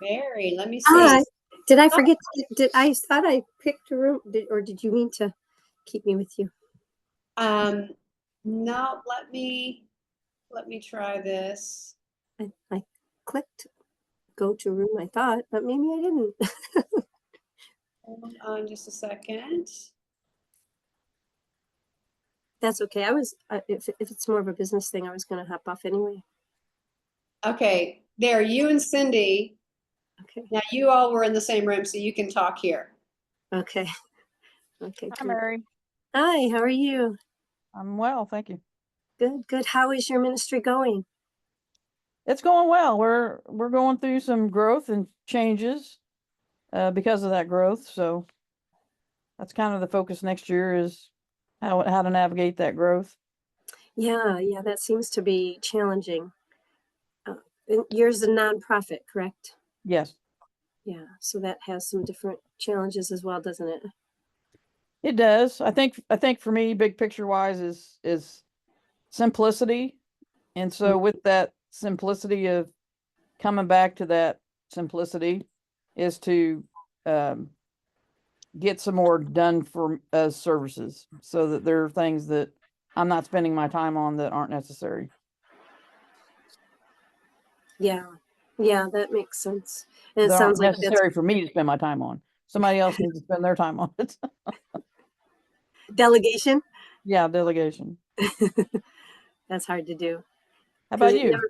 Mary, let me see. Hi. Did I Oh. forget? Did I thought I picked a room? Or did you mean to keep me with you? No, let me try this. I clicked go to room, I thought, but maybe I didn't. Hold on just a second. That's okay. I was, if it's more of a business thing, I was going to hop off anyway. Okay, there, you and Cindy. Okay. Now you all were in the same room, so you can talk here. Okay. Okay. Hi, Good. Mary. Hi, how are you? I'm well, thank you. Good, good. How is your ministry going? It's going well. We're going through some growth and changes because of that growth. So that's kind of the focus next year is how to navigate that growth. Yeah, that seems to be challenging. And yours is a nonprofit, correct? Yes, Yeah, so that has some different challenges as well, doesn't it? it does. I think for me, big picture wise is simplicity. And so with that simplicity of coming back to that simplicity is to get some more done for as services so that there are things that I'm not spending my time on that aren't necessary. Yeah, that makes sense. And it That sounds aren't like that's necessary for me to spend my time on. Somebody else needs to spend their time on it. delegation. Yeah, delegation. That's hard to do. How 'Cause about it you?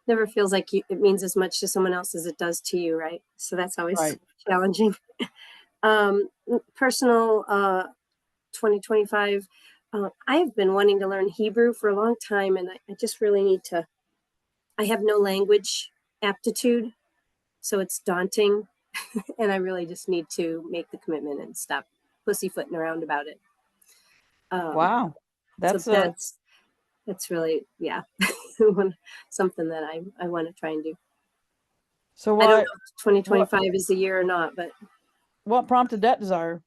never feels like it means as much to someone else as it does to you, right? So that's always Right. challenging. Personal 2025. I've been wanting to learn Hebrew for a long time, and I just really need to. I have no language aptitude, so it's daunting, and I really just need to make the commitment and stop pussyfooting around about it. Wow. So That's that's really, yeah, something that I want to try and do. so I don't know what if 2025 is the year or not, but what prompted that desire?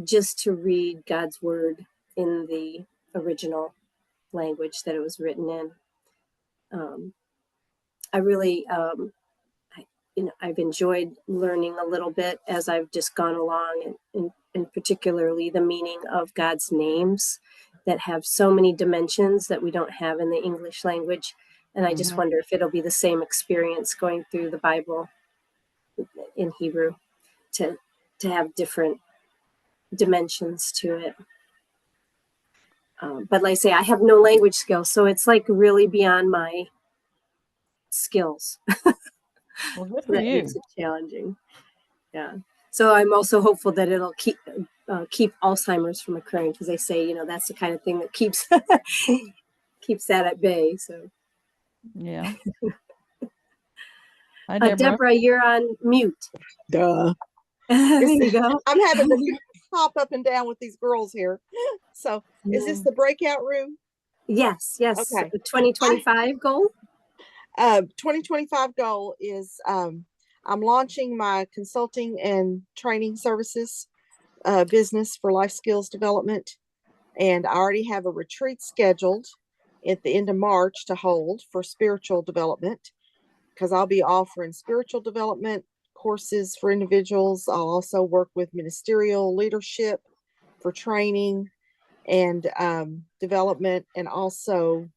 just to read God's word in the original language that it was written in. I really, I've enjoyed learning a little bit as I've just gone along, and particularly the meaning of God's names that have so many dimensions that we don't have in the English language. And I just wonder if it'll be the same experience going through the Bible in Hebrew to have different dimensions to it. But like I say, I have no language skills, so it's like really beyond my skills. Well, good So for that makes you. it challenging. Yeah. So I'm also hopeful that it'll keep Alzheimer's from occurring, because they say, that's the kind of thing that keeps keeps that at bay. So Yeah. Hi, Deborah. Deborah, you're on mute. Duh. There you go. I'm having to hop up and down with these girls here. So is this the breakout room? Yes. Okay. 2025 goal? 2025 goal is I'm launching my consulting and training services business for life skills development. And I already have a retreat scheduled at the end of March to hold for spiritual development, because I'll be offering spiritual development courses for individuals. I'll also work with ministerial leadership for training and development, and also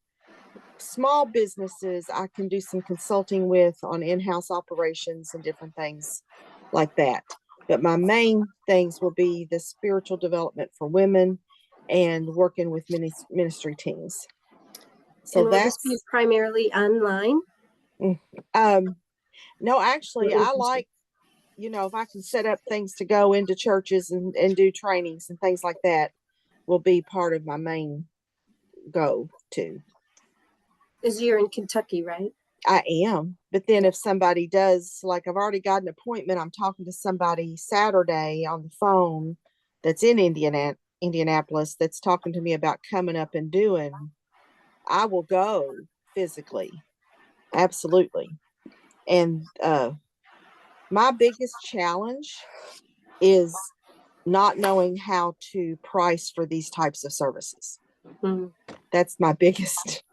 small businesses I can do some consulting with on in-house operations and different things like that. But my main things will be the spiritual development for women and working with ministry teams. So and will this be primarily online? No, actually, I like, if I can set up things to go into churches and do trainings and things like that, will be part of my main goal too. Is you're in Kentucky, right? I am. But then if somebody does, like I've already got an appointment, I'm talking to somebody Saturday on the phone that's in Indianapolis that's talking to me about coming up and doing, I will go physically. Absolutely. And my biggest challenge is not knowing how to price for these types of services. That's my biggest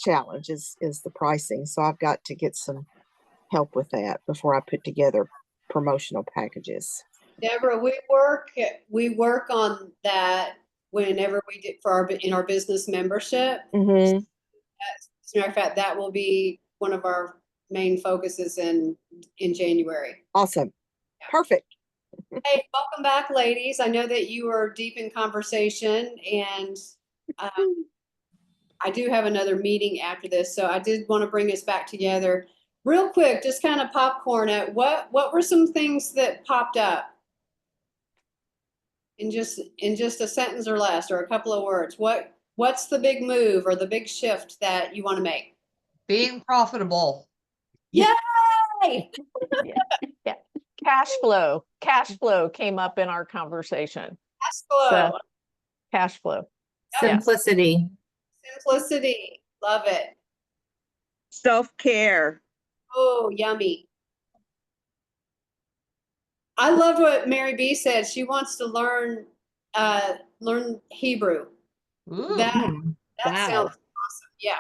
challenge is the pricing. So I've got to get some help with that before I put together promotional packages. Deborah, we work on that whenever we get in our business membership. Mm-hmm. As a matter of fact, that will be one of our main focuses in January. Awesome. Perfect. Hey, welcome back, ladies. I know that you are deep in conversation, and I do have another meeting after this, so I did want to bring us back together real quick. Just kind of popcorn it. What were some things that popped up in just a sentence or less, or a couple of words? What's the big move or the big shift that you want to make? Being profitable. Yay! Yeah. Cash flow came up in our conversation. Cash flow. So, cash flow. Simplicity. Simplicity. Love it. Self-care. Oh, yummy. I loved what Mary B said. She wants to learn Hebrew. Ooh. That Wow. sounds awesome. Yeah.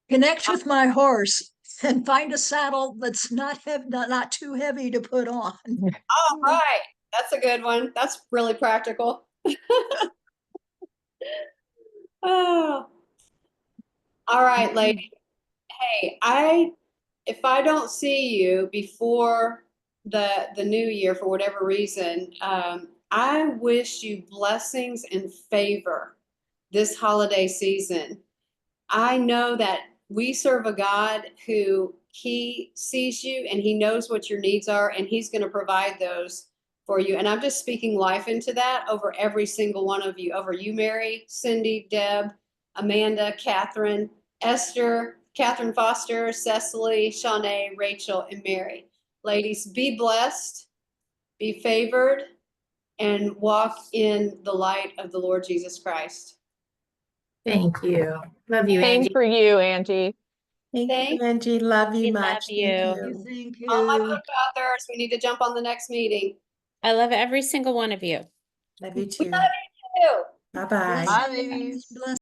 Connect with my horse and find a saddle that's not too heavy to put on. All right. That's a good one. That's really practical. Oh. All right, lady. Hey, if I don't see you before the new year for whatever reason, I wish you blessings and favor this holiday season. I know that we serve a God who he sees you and he knows what your needs are, and he's going to provide those for you. And I'm just speaking life into that over every single one of you, over you, Mary, Cindy, Deb, Amanda, Catherine, Esther, Catherine Foster, Cecily, Shawnee, Rachel, and Mary. Ladies, be blessed, be favored, and walk in the light of the Lord Jesus Christ. Thank you. Love you, Same Angie. for you, Angie. Thank you, Angie. Love you We much. love you. Thank all my you. book authors. We need to jump on the next meeting. I love every single one of you. Love you We too. love you too. Bye-bye. Bye, ladies. Bless